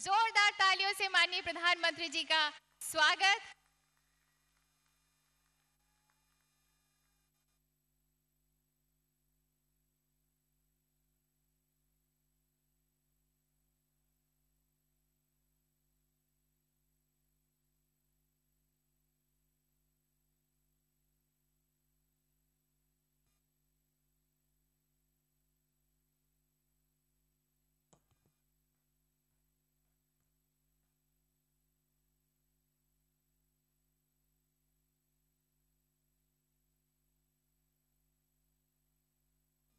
जोरदार तालियों से माननीय प्रधानमंत्री जी का स्वागत।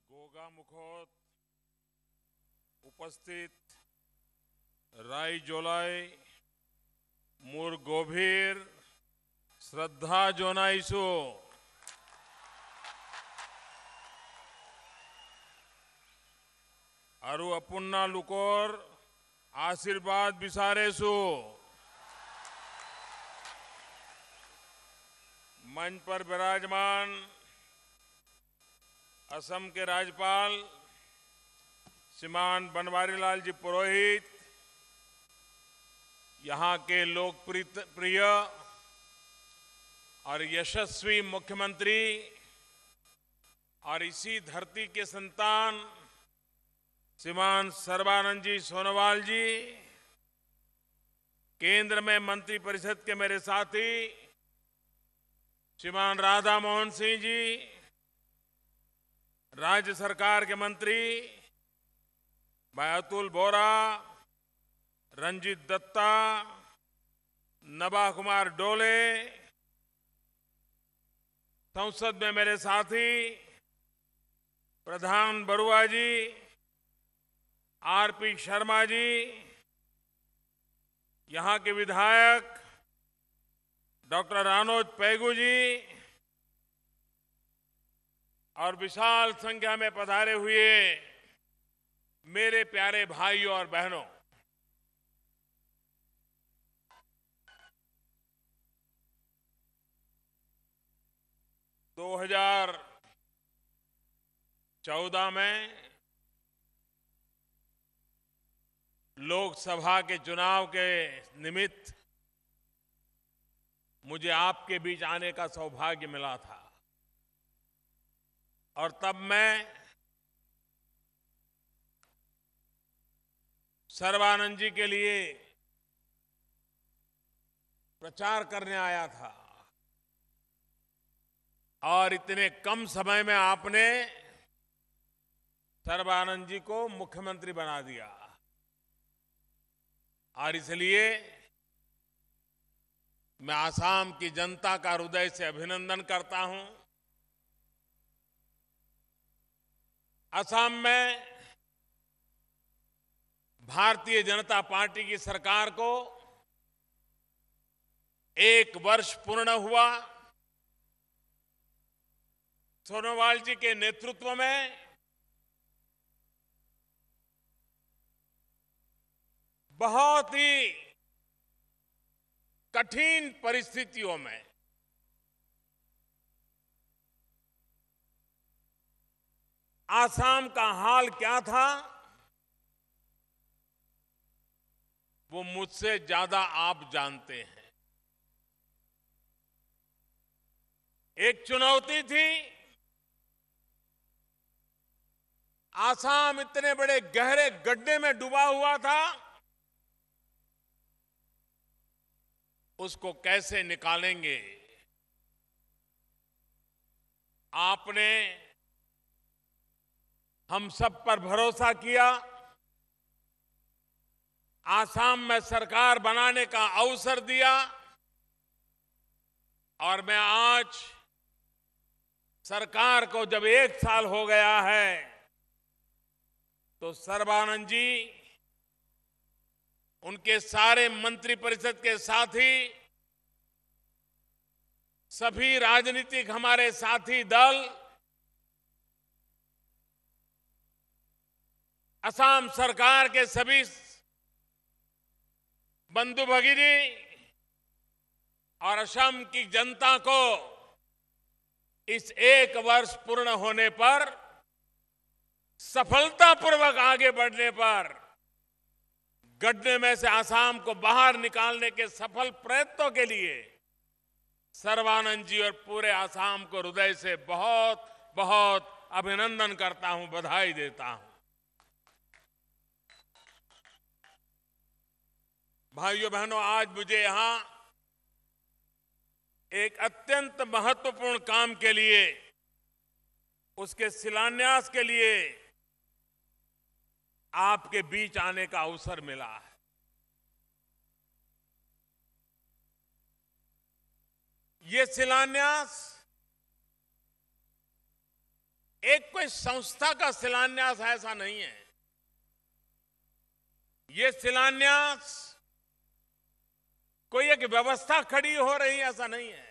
गोगा मुखोत उपस्थित राय जोलाई मूर गोभीर श्रद्धा जोनाइसो अरु अपुन्ना लुकोर आशीर्वाद बिसारेसु मंच पर विराजमान असम के राज्यपाल श्रीमान बनवारीलाल जी पुरोहित, यहाँ के लोकप्रिय और यशस्वी मुख्यमंत्री और इसी धरती के संतान श्रीमान सर्बानंद जी सोनोवाल जी, केंद्र में मंत्रिपरिषद के मेरे साथी श्रीमान राधा मोहन सिंह जी, राज्य सरकार के मंत्री भाई अतुल बोरा, रंजीत दत्ता, नभा कुमार डोले, संसद में मेरे साथी प्रधान बरुआ जी, आरपी शर्मा जी, यहाँ के विधायक डॉक्टर रानोज पैगू जी और विशाल संख्या में पधारे हुए मेरे प्यारे भाइयों और बहनों, दो 2014 में लोकसभा के चुनाव के निमित्त मुझे आपके बीच आने का सौभाग्य मिला था और तब मैं सर्बानंद जी के लिए प्रचार करने आया था और इतने कम समय में आपने सर्बानंद जी को मुख्यमंत्री बना दिया और इसलिए मैं आसाम की जनता का हृदय से अभिनंदन करता हूं। असम में भारतीय जनता पार्टी की सरकार को 1 वर्ष पूर्ण हुआ। सोनोवाल जी के नेतृत्व में बहुत ही कठिन परिस्थितियों में आसाम का हाल क्या था वो मुझसे ज्यादा आप जानते हैं। एक चुनौती थी, आसाम इतने बड़े गहरे गड्ढे में डूबा हुआ था, उसको कैसे निकालेंगे। आपने हम सब पर भरोसा किया, आसाम में सरकार बनाने का अवसर दिया और मैं आज सरकार को जब 1 साल हो गया है तो सर्बानंद जी, उनके सारे मंत्रिपरिषद के साथी, सभी राजनीतिक हमारे साथी दल, असम सरकार के सभी बंधु भगिनी और असम की जनता को इस 1 वर्ष पूर्ण होने पर, सफलतापूर्वक आगे बढ़ने पर गड्ढे में से असम को बाहर निकालने के सफल प्रयत्नों के लिए सर्बानंद जी और पूरे असम को हृदय से बहुत बहुत अभिनंदन करता हूं, बधाई देता हूं। भाइयों बहनों, आज मुझे यहां एक अत्यंत महत्वपूर्ण काम के लिए, उसके शिलान्यास के लिए आपके बीच आने का अवसर मिला है। ये शिलान्यास एक कोई संस्था का शिलान्यास ऐसा नहीं है। ये शिलान्यास कोई एक व्यवस्था खड़ी हो रही ऐसा नहीं है।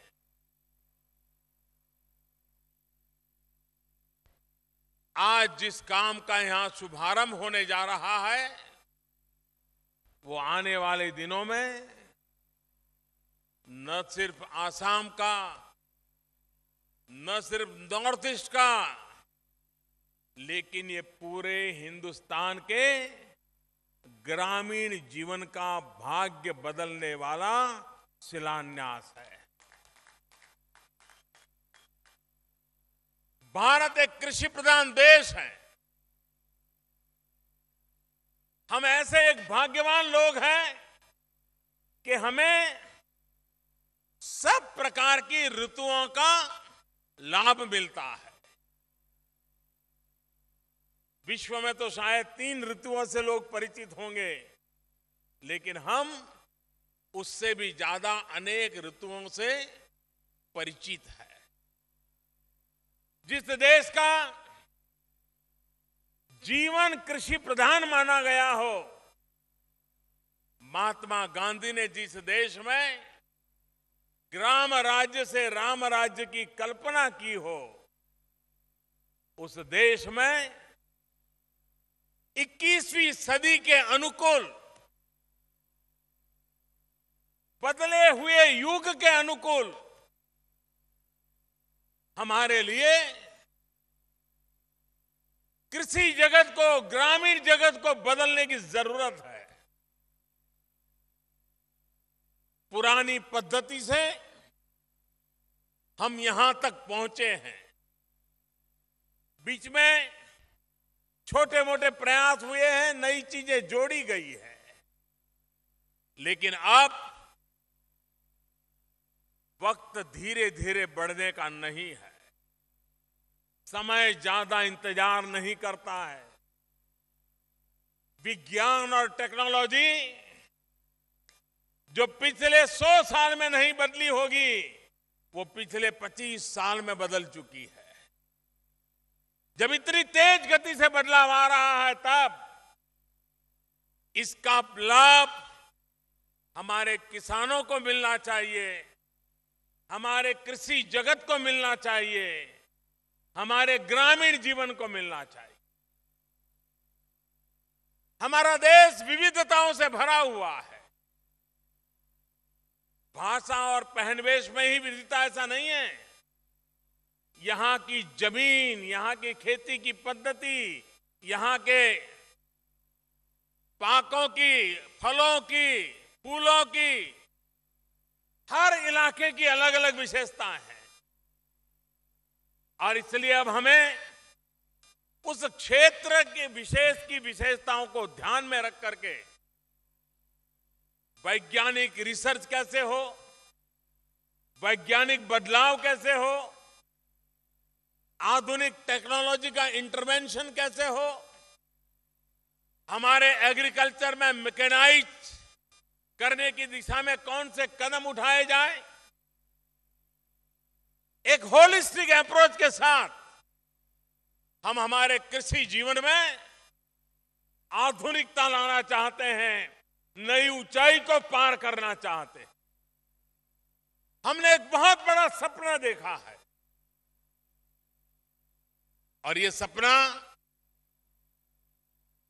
आज जिस काम का यहां शुभारंभ होने जा रहा है, वो आने वाले दिनों में न सिर्फ आसाम का, न सिर्फ नॉर्थ ईस्ट का, लेकिन ये पूरे हिंदुस्तान के ग्रामीण जीवन का भाग्य बदलने वाला शिलान्यास है। भारत एक कृषि प्रधान देश है। हम ऐसे एक भाग्यवान लोग हैं कि हमें सब प्रकार की ऋतुओं का लाभ मिलता है। विश्व में तो शायद 3 ऋतुओं से लोग परिचित होंगे, लेकिन हम उससे भी ज्यादा अनेक ऋतुओं से परिचित है। जिस देश का जीवन कृषि प्रधान माना गया हो, महात्मा गांधी ने जिस देश में ग्राम राज्य से राम राज्य की कल्पना की हो, उस देश में 21वीं सदी के अनुकूल, बदले हुए युग के अनुकूल हमारे लिए कृषि जगत को, ग्रामीण जगत को बदलने की जरूरत है। पुरानी पद्धति से हम यहां तक पहुंचे हैं। बीच में छोटे मोटे प्रयास हुए हैं, नई चीजें जोड़ी गई है, लेकिन अब वक्त धीरे धीरे बढ़ने का नहीं है। समय ज्यादा इंतजार नहीं करता है। विज्ञान और टेक्नोलॉजी जो पिछले 100 साल में नहीं बदली होगी, वो पिछले 25 साल में बदल चुकी है। जब इतनी तेज गति से बदलाव आ रहा है, तब इसका लाभ हमारे किसानों को मिलना चाहिए, हमारे कृषि जगत को मिलना चाहिए, हमारे ग्रामीण जीवन को मिलना चाहिए। हमारा देश विविधताओं से भरा हुआ है। भाषा और पहनवेश में ही विविधता ऐसा नहीं है। यहां की जमीन, यहां की खेती की पद्धति, यहां के पाकों की, फलों की, फूलों की, हर इलाके की अलग अलग विशेषताएं हैं। और इसलिए अब हमें उस क्षेत्र के की विशेषताओं को ध्यान में रख करके वैज्ञानिक रिसर्च कैसे हो, वैज्ञानिक बदलाव कैसे हो, आधुनिक टेक्नोलॉजी का इंटरवेंशन कैसे हो, हमारे एग्रीकल्चर में मैकेनाइज करने की दिशा में कौन से कदम उठाए जाए, एक होलिस्टिक अप्रोच के साथ हम हमारे कृषि जीवन में आधुनिकता लाना चाहते हैं, नई ऊंचाई को पार करना चाहते हैं। हमने एक बहुत बड़ा सपना देखा है, और ये सपना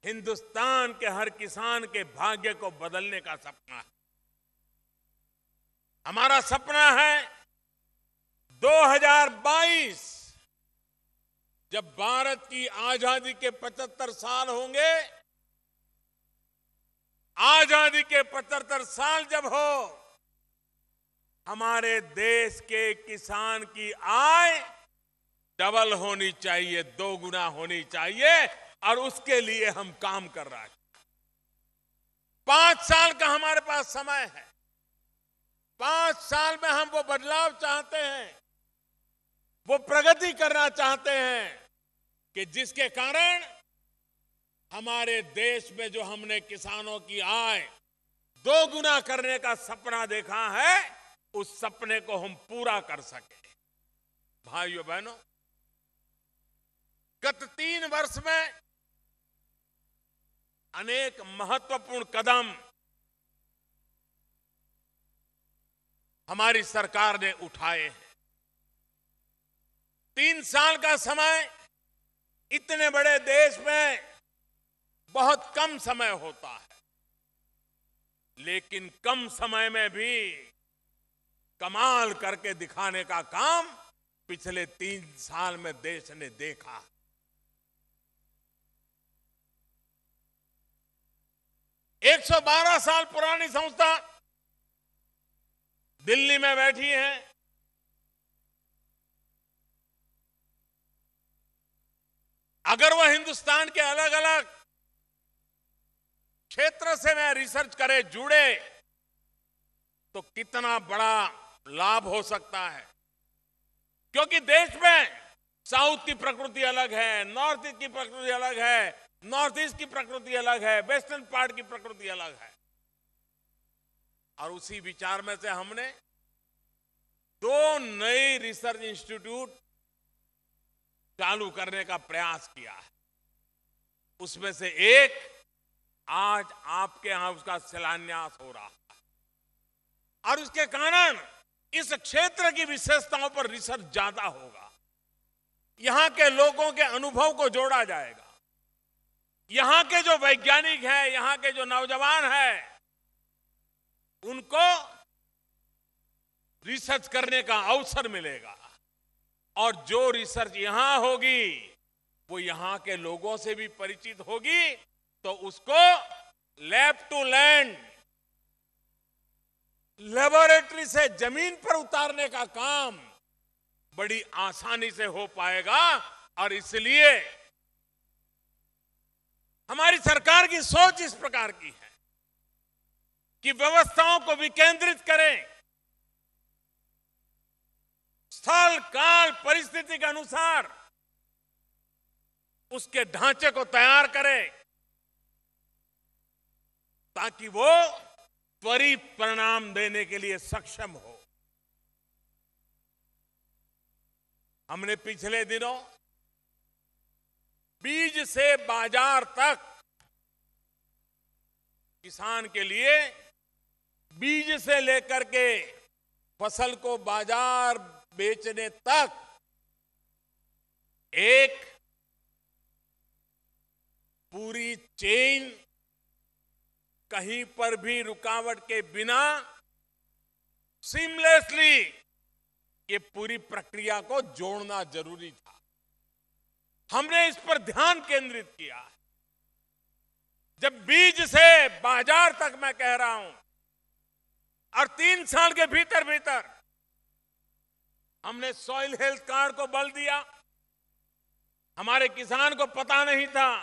हिंदुस्तान के हर किसान के भाग्य को बदलने का सपना है। हमारा सपना है 2022 जब भारत की आजादी के 75 साल होंगे, आजादी के 75 साल जब हो, हमारे देश के किसान की आय डबल होनी चाहिए, 2 गुना होनी चाहिए, और उसके लिए हम काम कर रहे हैं। 5 साल का हमारे पास समय है। 5 साल में हम वो बदलाव चाहते हैं, वो प्रगति करना चाहते हैं कि जिसके कारण हमारे देश में जो हमने किसानों की आय 2 गुना करने का सपना देखा है, उस सपने को हम पूरा कर सके। भाइयों बहनों, गत 3 वर्ष में अनेक महत्वपूर्ण कदम हमारी सरकार ने उठाए हैं। 3 साल का समय इतने बड़े देश में बहुत कम समय होता है, लेकिन कम समय में भी कमाल करके दिखाने का काम पिछले 3 साल में देश ने देखा। एक 112 साल पुरानी संस्था दिल्ली में बैठी है। अगर वह हिंदुस्तान के अलग अलग क्षेत्र से में रिसर्च करे, जुड़े, तो कितना बड़ा लाभ हो सकता है। क्योंकि देश में साउथ की प्रकृति अलग है, नॉर्थ ईस्ट की प्रकृति अलग है, नॉर्थ ईस्ट की प्रकृति अलग है, वेस्टर्न पार्ट की प्रकृति अलग है। और उसी विचार में से हमने 2 नए रिसर्च इंस्टीट्यूट चालू करने का प्रयास किया है। उसमें से एक आज आपके यहां उसका शिलान्यास हो रहा है, और उसके कारण इस क्षेत्र की विशेषताओं पर रिसर्च ज्यादा होगा। यहां के लोगों के अनुभव को जोड़ा जाएगा। यहां के जो वैज्ञानिक हैं, यहां के जो नौजवान हैं, उनको रिसर्च करने का अवसर मिलेगा। और जो रिसर्च यहां होगी वो यहां के लोगों से भी परिचित होगी, तो उसको लैब टू लैंड, लेबोरेटरी से जमीन पर उतारने का काम बड़ी आसानी से हो पाएगा। और इसलिए हमारी सरकार की सोच इस प्रकार की है कि व्यवस्थाओं को विकेंद्रित करें, स्थल काल परिस्थिति के अनुसार उसके ढांचे को तैयार करें, ताकि वो त्वरित परिणाम देने के लिए सक्षम हो। हमने पिछले दिनों बीज से बाजार तक, किसान के लिए बीज से लेकर के फसल को बाजार बेचने तक एक पूरी चेन, कहीं पर भी रुकावट के बिना सीमलेसली ये पूरी प्रक्रिया को जोड़ना जरूरी था। हमने इस पर ध्यान केंद्रित किया है। जब बीज से बाजार तक मैं कह रहा हूं, और 3 साल के भीतर भीतर हमने सॉइल हेल्थ कार्ड को बल दिया। हमारे किसान को पता नहीं था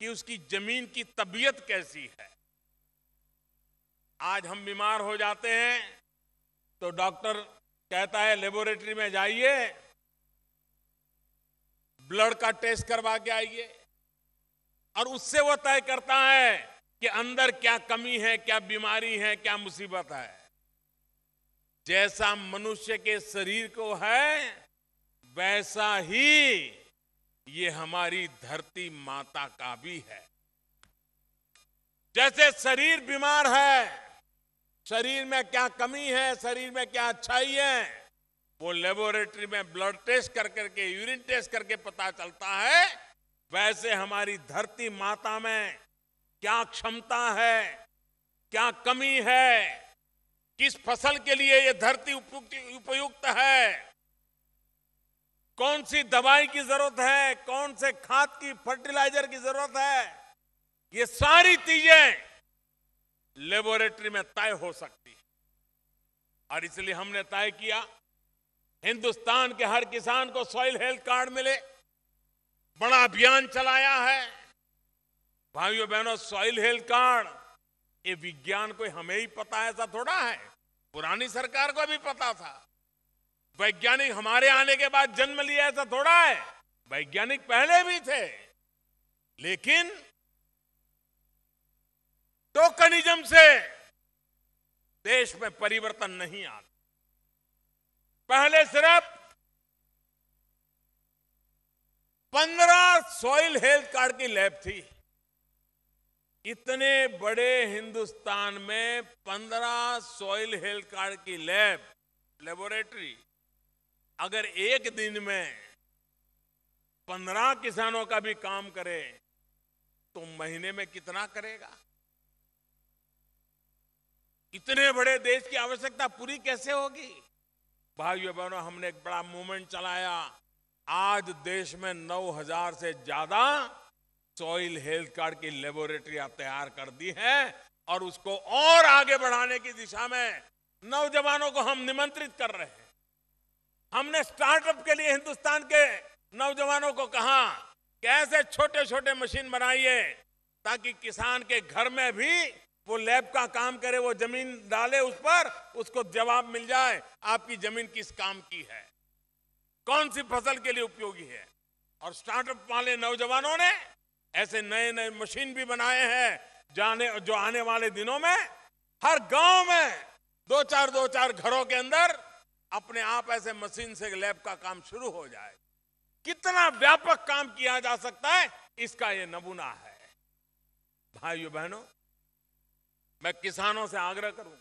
कि उसकी जमीन की तबीयत कैसी है। आज हम बीमार हो जाते हैं तो डॉक्टर कहता है लेबोरेटरी में जाइए, ब्लड का टेस्ट करवा के आइए, और उससे वो तय करता है कि अंदर क्या कमी है, क्या बीमारी है, क्या मुसीबत है। जैसा मनुष्य के शरीर को है, वैसा ही ये हमारी धरती माता का भी है। जैसे शरीर बीमार है, शरीर में क्या कमी है, शरीर में क्या अच्छाई है, वो लेबोरेटरी में ब्लड टेस्ट कर करके, यूरिन टेस्ट करके पता चलता है। वैसे हमारी धरती माता में क्या क्षमता है, क्या कमी है, किस फसल के लिए ये धरती उपयुक्त है, कौन सी दवाई की जरूरत है, कौन से खाद की, फर्टिलाइजर की जरूरत है, ये सारी चीजें लेबोरेटरी में तय हो सकती है। और इसलिए हमने तय किया हिंदुस्तान के हर किसान को सॉइल हेल्थ कार्ड मिले। बड़ा अभियान चलाया है। भाइयों बहनों, सॉइल हेल्थ कार्ड ये विज्ञान को हमें ही पता है ऐसा थोड़ा है, पुरानी सरकार को भी पता था। वैज्ञानिक हमारे आने के बाद जन्म लिया ऐसा थोड़ा है, वैज्ञानिक पहले भी थे। लेकिन टोकनिज्म से देश में परिवर्तन नहीं आता। पहले सिर्फ 15 सॉइल हेल्थ कार्ड की लैब थी। इतने बड़े हिंदुस्तान में 15 सॉइल हेल्थ कार्ड की लेबोरेटरी अगर एक दिन में 15 किसानों का भी काम करे तो महीने में कितना करेगा? इतने बड़े देश की आवश्यकता पूरी कैसे होगी? भाइयों बहनों, हमने एक बड़ा मूवमेंट चलाया। आज देश में 9,000 से ज्यादा सॉइल हेल्थ कार्ड की लेबोरेटरियां तैयार कर दी है और उसको और आगे बढ़ाने की दिशा में नौजवानों को हम निमंत्रित कर रहे हैं। हमने स्टार्टअप के लिए हिंदुस्तान के नौजवानों को कहा कि ऐसे छोटे छोटे मशीन बनाइए ताकि किसान के घर में भी वो लैब का काम करे, वो जमीन डाले उस पर, उसको जवाब मिल जाए आपकी जमीन किस काम की है, कौन सी फसल के लिए उपयोगी है। और स्टार्टअप वाले नौजवानों ने ऐसे नए नए मशीन भी बनाए हैं जो आने वाले दिनों में हर गांव में दो चार घरों के अंदर अपने आप ऐसे मशीन से लैब का काम शुरू हो जाए। कितना व्यापक काम किया जा सकता है, इसका ये नमूना है। भाइयों बहनों, मैं किसानों से आग्रह करूं,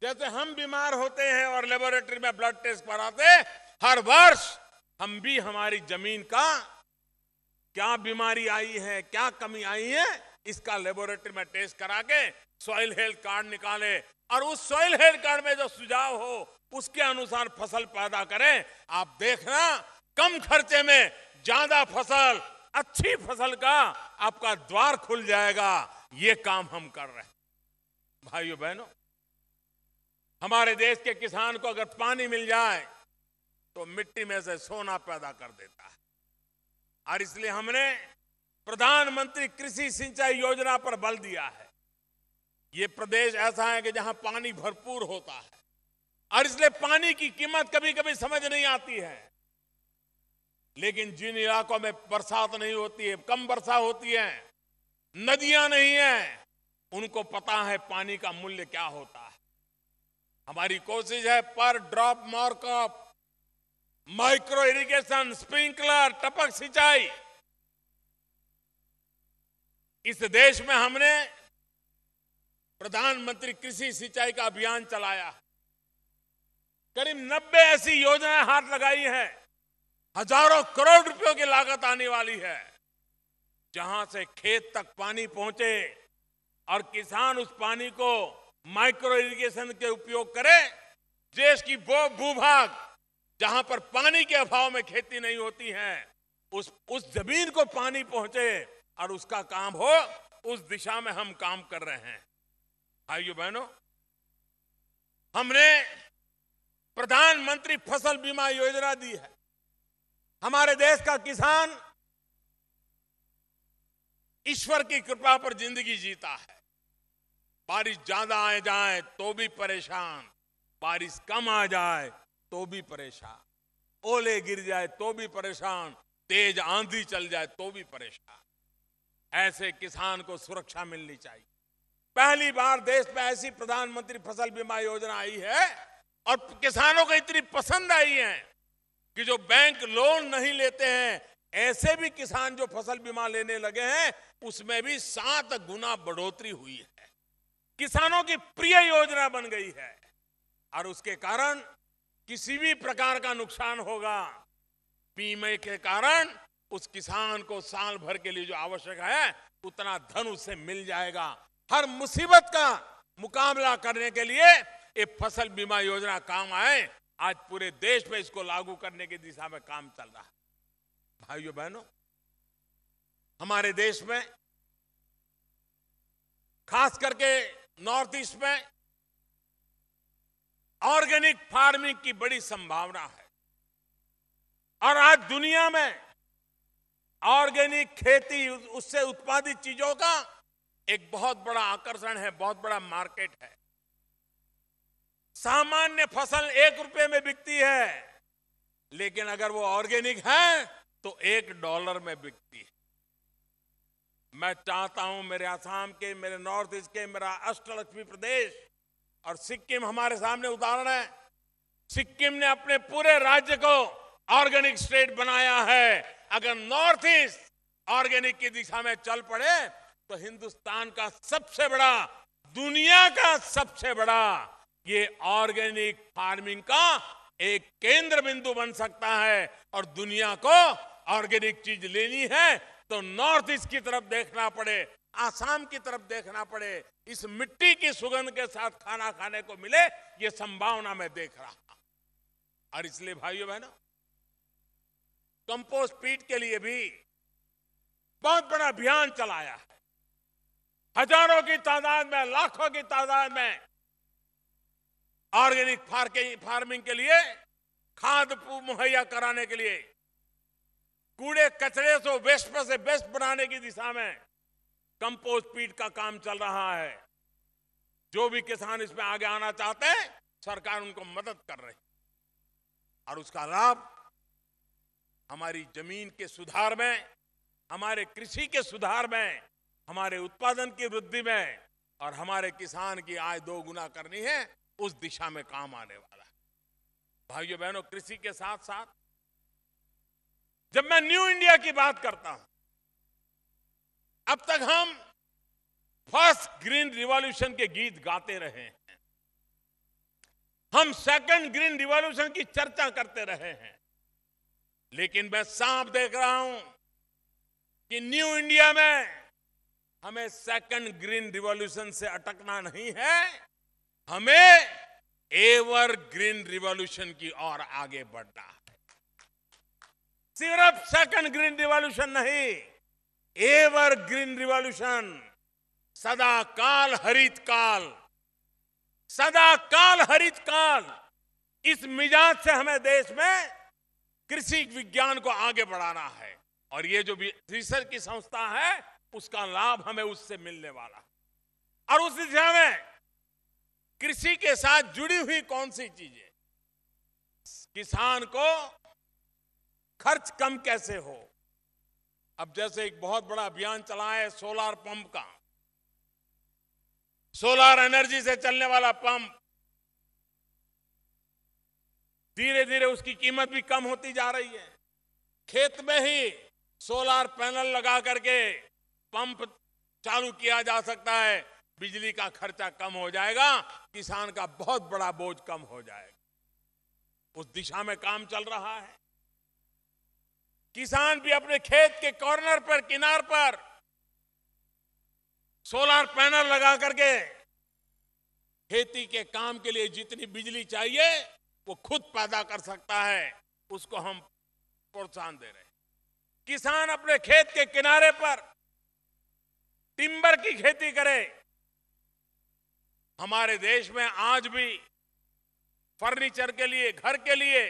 जैसे हम बीमार होते हैं और लेबोरेटरी में ब्लड टेस्ट कराते, हर वर्ष हम भी हमारी जमीन का क्या बीमारी आई है, क्या कमी आई है, इसका लेबोरेटरी में टेस्ट करा के सॉइल हेल्थ कार्ड निकाले और उस सॉइल हेल्थ कार्ड में जो सुझाव हो उसके अनुसार फसल पैदा करें। आप देखना कम खर्चे में ज्यादा फसल, अच्छी फसल का आपका द्वार खुल जाएगा। ये काम हम कर रहे हैं। भाइयों बहनों, हमारे देश के किसान को अगर पानी मिल जाए तो मिट्टी में से सोना पैदा कर देता है। और इसलिए हमने प्रधानमंत्री कृषि सिंचाई योजना पर बल दिया है। ये प्रदेश ऐसा है कि जहां पानी भरपूर होता है और इसलिए पानी की कीमत कभी कभी समझ नहीं आती है। लेकिन जिन इलाकों में बरसात नहीं होती है, कम वर्षा होती है, नदियां नहीं है, उनको पता है पानी का मूल्य क्या होता है। हमारी कोशिश है पर drop markup, micro irrigation, sprinkler, टपक सिंचाई। इस देश में हमने प्रधानमंत्री कृषि सिंचाई का अभियान चलाया। करीब 90 ऐसी योजनाएं हाथ लगाई हैं, हजारों करोड़ रुपयों की लागत आने वाली है, जहां से खेत तक पानी पहुंचे और किसान उस पानी को माइक्रो इरिगेशन के उपयोग करे। देश की वो भूभाग जहां पर पानी के अभाव में खेती नहीं होती है, उस जमीन को पानी पहुंचे और उसका काम हो, उस दिशा में हम काम कर रहे हैं। भाइयों बहनों, हमने प्रधानमंत्री फसल बीमा योजना दी है। हमारे देश का किसान ईश्वर की कृपा पर जिंदगी जीता है। बारिश ज्यादा आ जाए तो भी परेशान, बारिश कम आ जाए तो भी परेशान, ओले गिर जाए तो भी परेशान, तेज आंधी चल जाए तो भी परेशान। ऐसे किसान को सुरक्षा मिलनी चाहिए। पहली बार देश में ऐसी प्रधानमंत्री फसल बीमा योजना आई है और किसानों को इतनी पसंद आई है कि जो बैंक लोन नहीं लेते हैं, ऐसे भी किसान जो फसल बीमा लेने लगे हैं, उसमें भी 7 गुना बढ़ोतरी हुई है। किसानों की प्रिय योजना बन गई है और उसके कारण किसी भी प्रकार का नुकसान होगा, बीमे के कारण उस किसान को साल भर के लिए जो आवश्यक है उतना धन उससे मिल जाएगा। हर मुसीबत का मुकाबला करने के लिए ये फसल बीमा योजना काम आए। आज पूरे देश में इसको लागू करने की दिशा में काम चल रहा है। भाइयों बहनों, हमारे देश में खास करके नॉर्थ ईस्ट में ऑर्गेनिक फार्मिंग की बड़ी संभावना है। और आज दुनिया में ऑर्गेनिक खेती, उससे उत्पादित चीजों का एक बहुत बड़ा आकर्षण है, बहुत बड़ा मार्केट है। सामान्य फसल 1 रुपए में बिकती है, लेकिन अगर वो ऑर्गेनिक है तो $1 में बिकती है। मैं चाहता हूं मेरे असम के, मेरे नॉर्थ ईस्ट के, मेरा अष्टलक्ष्मी प्रदेश और सिक्किम हमारे सामने उदाहरण है। सिक्किम ने अपने पूरे राज्य को ऑर्गेनिक स्टेट बनाया है। अगर नॉर्थ ईस्ट ऑर्गेनिक की दिशा में चल पड़े तो हिंदुस्तान का सबसे बड़ा, दुनिया का सबसे बड़ा ये ऑर्गेनिक फार्मिंग का एक केंद्र बिंदु बन सकता है। और दुनिया को ऑर्गेनिक चीज लेनी है तो नॉर्थ ईस्ट की तरफ देखना पड़े, आसाम की तरफ देखना पड़े। इस मिट्टी की सुगंध के साथ खाना खाने को मिले, ये संभावना मैं देख रहा हूं। और इसलिए भाइयों बहनों, कंपोस्ट पीट के लिए भी बहुत बड़ा अभियान चलाया है। हजारों की तादाद में, लाखों की तादाद में ऑर्गेनिक फार्मिंग के लिए खाद मुहैया कराने के लिए, कूड़े कचरे से वेस्ट से बेस्ट बनाने की दिशा में कंपोस्ट पीट का काम चल रहा है। जो भी किसान इसमें आगे आना चाहते हैं, सरकार उनको मदद कर रही है। और उसका लाभ हमारी जमीन के सुधार में, हमारे कृषि के सुधार में, हमारे उत्पादन की वृद्धि में और हमारे किसान की आय 2 गुना करनी है, उस दिशा में काम आने वाला है। भाइयों बहनों, कृषि के साथ साथ जब मैं न्यू इंडिया की बात करता हूं, अब तक हम फर्स्ट ग्रीन रिवॉल्यूशन के गीत गाते रहे हैं, हम सेकंड ग्रीन रिवॉल्यूशन की चर्चा करते रहे हैं, लेकिन मैं साफ देख रहा हूं कि न्यू इंडिया में हमें सेकंड ग्रीन रिवॉल्यूशन से अटकना नहीं है, हमें एवर ग्रीन रिवॉल्यूशन की ओर आगे बढ़ना है। सिर्फ सेकंड ग्रीन रिवॉल्यूशन नहीं, एवर ग्रीन रिवॉल्यूशन, सदा काल हरित काल, सदा काल हरित काल। इस मिजाज से हमें देश में कृषि विज्ञान को आगे बढ़ाना है। और ये जो भी रिसर्च की संस्था है, उसका लाभ हमें उससे मिलने वाला है। और उस दिशा में कृषि के साथ जुड़ी हुई कौन सी चीजें, किसान को खर्च कम कैसे हो। अब जैसे एक बहुत बड़ा अभियान चला है सोलार पंप का, सोलार एनर्जी से चलने वाला पंप, धीरे धीरे उसकी कीमत भी कम होती जा रही है। खेत में ही सोलार पैनल लगा करके पंप चालू किया जा सकता है, बिजली का खर्चा कम हो जाएगा, किसान का बहुत बड़ा बोझ कम हो जाएगा। उस दिशा में काम चल रहा है। किसान भी अपने खेत के कॉर्नर पर, किनार पर सोलार पैनल लगा करके खेती के काम के लिए जितनी बिजली चाहिए वो खुद पैदा कर सकता है। उसको हम प्रोत्साहन दे रहे हैं। किसान अपने खेत के किनारे पर टिम्बर की खेती करे। हमारे देश में आज भी फर्नीचर के लिए, घर के लिए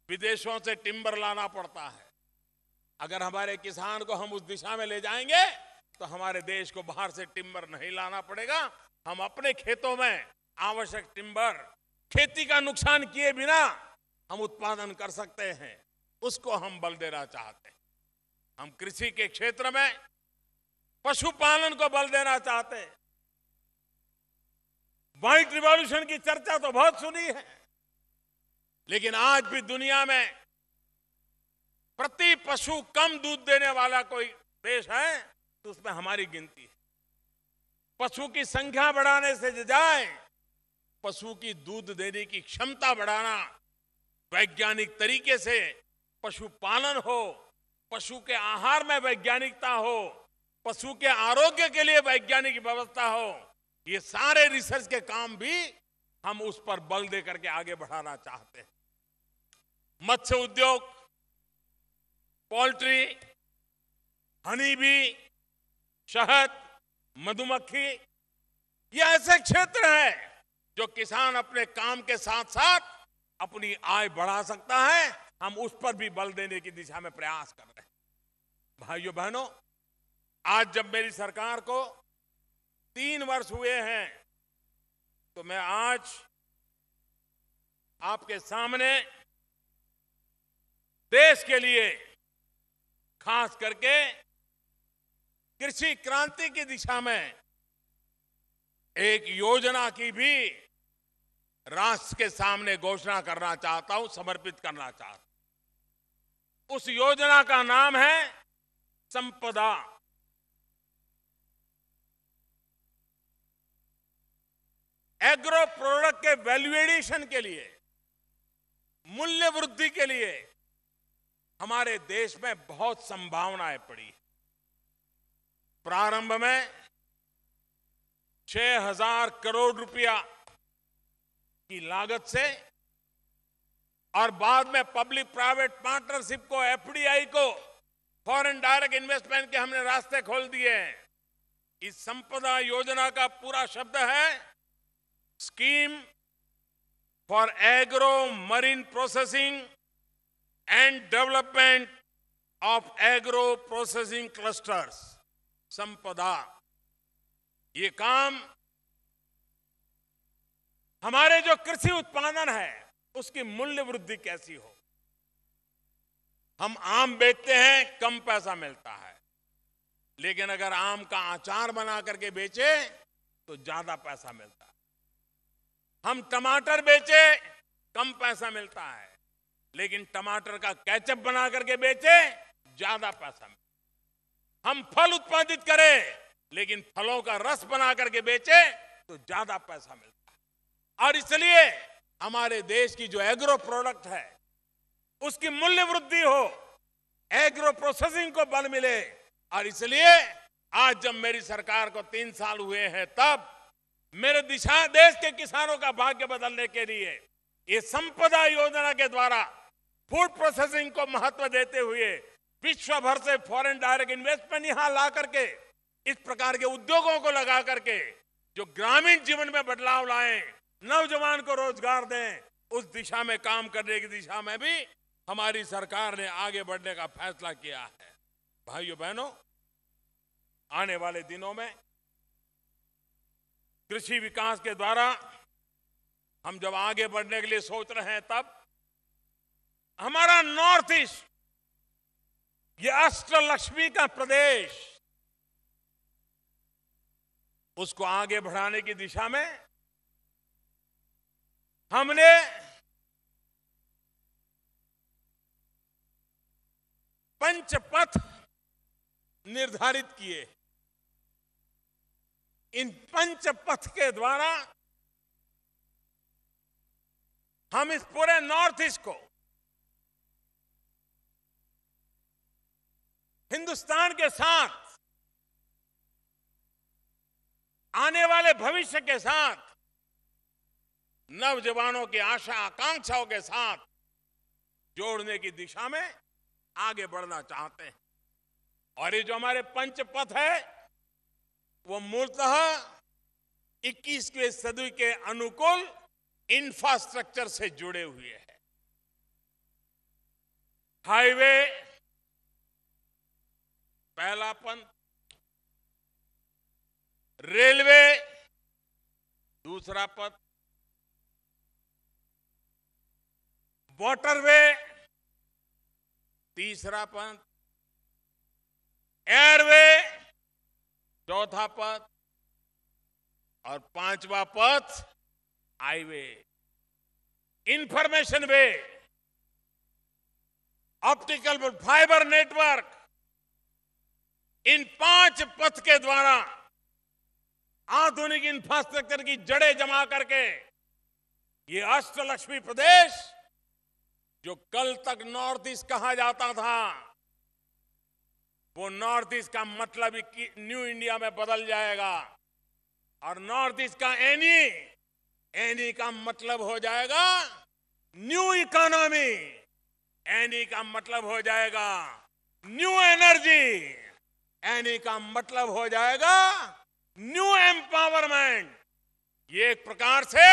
विदेशों से टिम्बर लाना पड़ता है। अगर हमारे किसान को हम उस दिशा में ले जाएंगे तो हमारे देश को बाहर से टिम्बर नहीं लाना पड़ेगा। हम अपने खेतों में आवश्यक टिम्बर, खेती का नुकसान किए बिना हम उत्पादन कर सकते हैं। उसको हम बल देना चाहते हैं। हम कृषि के क्षेत्र में पशुपालन को बल देना चाहते हैं। व्हाइट रिवॉल्यूशन की चर्चा तो बहुत सुनी है, लेकिन आज भी दुनिया में प्रति पशु कम दूध देने वाला कोई देश है तो उसमें हमारी गिनती है। पशु की संख्या बढ़ाने से जाए, पशु की दूध देने की क्षमता बढ़ाना, वैज्ञानिक तरीके से पशुपालन हो, पशु के आहार में वैज्ञानिकता हो, पशु के आरोग्य के लिए वैज्ञानिक व्यवस्था हो, ये सारे रिसर्च के काम भी हम उस पर बल दे करके आगे बढ़ाना चाहते हैं। मत्स्य उद्योग, पोल्ट्री, हनी बी, शहद, मधुमक्खी, ये ऐसे क्षेत्र है जो किसान अपने काम के साथ साथ अपनी आय बढ़ा सकता है। हम उस पर भी बल देने की दिशा में प्रयास कर रहे हैं। भाइयों बहनों, आज जब मेरी सरकार को 3 वर्ष हुए हैं, तो मैं आज आपके सामने देश के लिए, खास करके कृषि क्रांति की दिशा में एक योजना की भी राष्ट्र के सामने घोषणा करना चाहता हूं, समर्पित करना चाहता हूं। उस योजना का नाम है संपदा। एग्रो प्रोडक्ट के वैल्यू एडिशन के लिए, मूल्य वृद्धि के लिए हमारे देश में बहुत संभावनाएं पड़ी। प्रारंभ में 6,000 करोड़ रुपया की लागत से और बाद में पब्लिक प्राइवेट पार्टनरशिप को, एफडीआई को, फॉरेन डायरेक्ट इन्वेस्टमेंट के हमने रास्ते खोल दिए हैं। इस संपदा योजना का पूरा शब्द है scheme for agro marine processing and development of agro processing clusters. संपदा, ये काम हमारे जो कृषि उत्पादन है उसकी मूल्य वृद्धि कैसी हो। हम आम बेचते हैं, कम पैसा मिलता है, लेकिन अगर आम का अचार बना करके बेचे तो ज्यादा पैसा मिलता है। हम टमाटर बेचे, कम पैसा मिलता है, लेकिन टमाटर का केचप बना करके बेचे, ज्यादा पैसा मिलता है। हम फल उत्पादित करें, लेकिन फलों का रस बना करके बेचे तो ज्यादा पैसा मिलता है। और इसलिए हमारे देश की जो एग्रो प्रोडक्ट है उसकी मूल्य वृद्धि हो, एग्रो प्रोसेसिंग को बल मिले। और इसलिए आज जब मेरी सरकार को 3 साल हुए हैं, तब मेरे देश के किसानों का भाग्य बदलने के लिए ये संपदा योजना के द्वारा फूड प्रोसेसिंग को महत्व देते हुए विश्व भर से फॉरेन डायरेक्ट इन्वेस्टमेंट यहां ला करके, इस प्रकार के उद्योगों को लगा करके जो ग्रामीण जीवन में बदलाव लाएं, नौजवान को रोजगार दें, उस दिशा में काम करने की दिशा में भी हमारी सरकार ने आगे बढ़ने का फैसला किया है। भाइयों बहनों, आने वाले दिनों में कृषि विकास के द्वारा हम जब आगे बढ़ने के लिए सोच रहे हैं, तब हमारा नॉर्थ ईस्ट, ये अष्टलक्ष्मी का प्रदेश, उसको आगे बढ़ाने की दिशा में हमने पंचपथ निर्धारित किए। इन पंचपथ के द्वारा हम इस पूरे नॉर्थ ईस्ट को हिंदुस्तान के साथ, आने वाले भविष्य के साथ, नौजवानों की आशा आकांक्षाओं के साथ जोड़ने की दिशा में आगे बढ़ना चाहते हैं। और ये जो हमारे पंचपथ है वो मूलतः 21वीं सदी के अनुकूल इंफ्रास्ट्रक्चर से जुड़े हुए हैं। हाईवे पहला पंथ, रेलवे दूसरा पथ, वाटरवे तीसरा पथ, एयरवे चौथा पथ और 5वां पथ हाईवे। इंफॉर्मेशन वे, ऑप्टिकल फाइबर नेटवर्क, इन 5 पथ के द्वारा आधुनिक इंफ्रास्ट्रक्चर की जड़ें जमा करके ये अष्टलक्ष्मी प्रदेश, जो कल तक नॉर्थ ईस्ट कहा जाता था, वो नॉर्थ ईस्ट का मतलब न्यू इंडिया में बदल जाएगा। और नॉर्थ ईस्ट का एनी का मतलब हो जाएगा न्यू इकोनॉमी, एनी का मतलब हो जाएगा न्यू एनर्जी, एनी का मतलब हो जाएगा न्यू एम्पावरमेंट, ये एक प्रकार से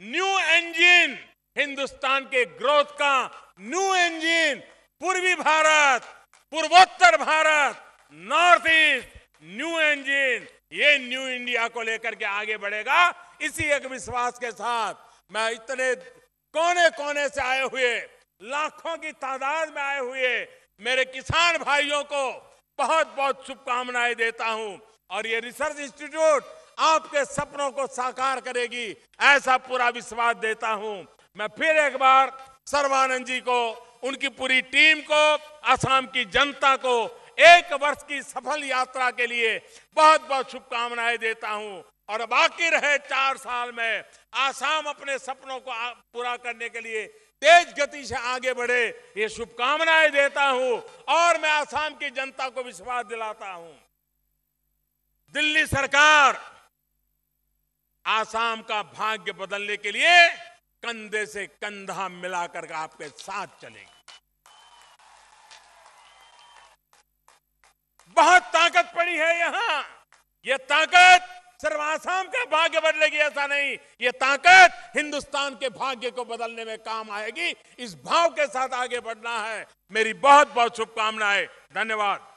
न्यू इंजन, हिंदुस्तान के ग्रोथ का न्यू इंजन, पूर्वी भारत, पूर्वोत्तर Bharat, north east, new engine, ये न्यू इंडिया को लेकर के आगे बढ़ेगा। इसी एक विश्वास के साथ मैं इतने कोने कोने से आए हुए, लाखों की तादाद में आए हुए मेरे किसान भाइयों को बहुत बहुत शुभकामनाएं देता हूं। और ये रिसर्च इंस्टीट्यूट आपके सपनों को साकार करेगी, ऐसा पूरा विश्वास देता हूं। मैं फिर एक बार सर्बानंद जी को, उनकी पूरी टीम को, असम की जनता को 1 वर्ष की सफल यात्रा के लिए बहुत बहुत शुभकामनाएं देता हूं। और बाकी रहे 4 साल में असम अपने सपनों को पूरा करने के लिए तेज गति से आगे बढ़े, ये शुभकामनाएं देता हूं। और मैं असम की जनता को विश्वास दिलाता हूं, दिल्ली सरकार असम का भाग्य बदलने के लिए कंधे से कंधा मिलाकर आपके साथ चलेगी। बहुत ताकत पड़ी है यहां। ये ताकत सिर्फ असम का भाग्य बदलेगी ऐसा नहीं, ये ताकत हिंदुस्तान के भाग्य को बदलने में काम आएगी। इस भाव के साथ आगे बढ़ना है। मेरी बहुत बहुत शुभकामनाएं। धन्यवाद।